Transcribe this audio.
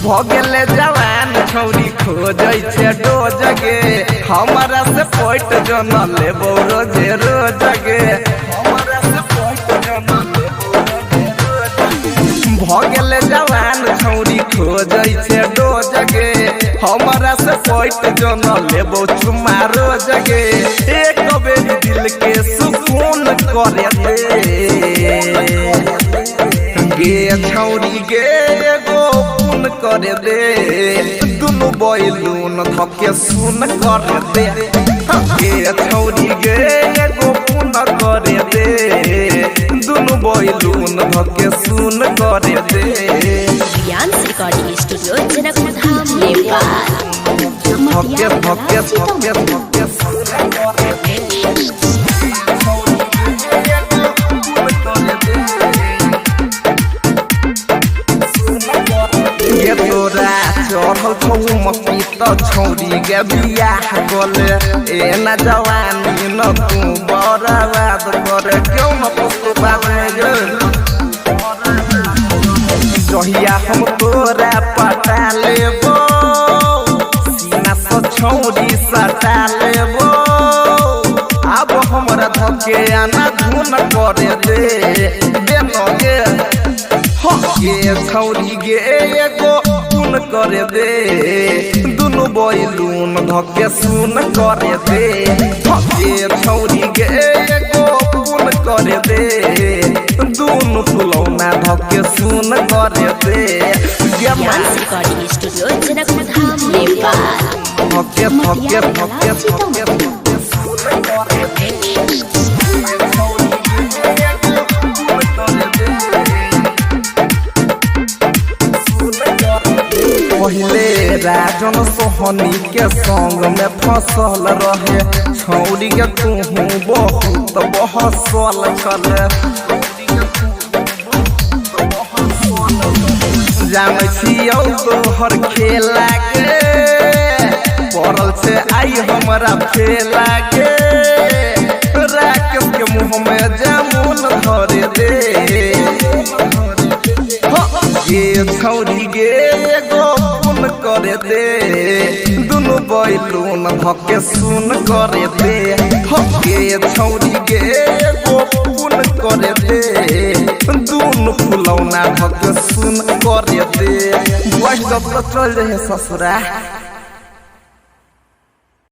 भगले जवान छौरी खोजै छे डोज गे हमरा से पोट जन लेबो रोजे रोज गे हमरा से पोट जन लेबो भगले जवान छौरी खोजै छे डोज गे हमरा से पोट जन लेबो चुमा रोज गे एक बेर दिल के सुकून करे दे गे छौरी गे एगो पुन कर दे दुनु बैलून धके सुन कर दे गे छौरी गे एगो पुन कर दे दुनु बैलून धके सुन कर दे। रियांस रिकॉर्डिंग स्टूडियो जनकपुर धाम नेपाल। धके धके धके धके सुन कर दे तोरा चढ़ल छौ मक्की त छौरी गे बियाह गले ए न जवानी न तू बर्बाद करे क्यों न पुष्प बाबे जहिया हम तोरा पटा लेबो सीना से छौरी सटा लेबो अब हमरा धके आना धुन करे दे देनो गे गे छौरी गे एगो पुन करे दे दुनु बैलून धके सुन करे दे गे छौरी गे एगो पुन करे दे दुनु फुलौना धके सुन करे दे। रियांस रिकॉर्डिंग स्टूडियो जनकपुर धाम नेपाल। धके धके धके धके सुन करे दे पहले राजन सोहनी के संग में फसल रहे छौरी के तू बहुत बहसल चले जाने छियौ तोहर खेला के पड़ल से आई हमरा फेला के राकेश के मुँह में जामुन धरे दे गे छौरी गे एगो पुन करे दे दुनु बैलून धके सुन करे दे गे छौरी गे एगो पुन करे दे दुनु फुलौना धके सुन करे दे। वही सब चल रहे ससुरा।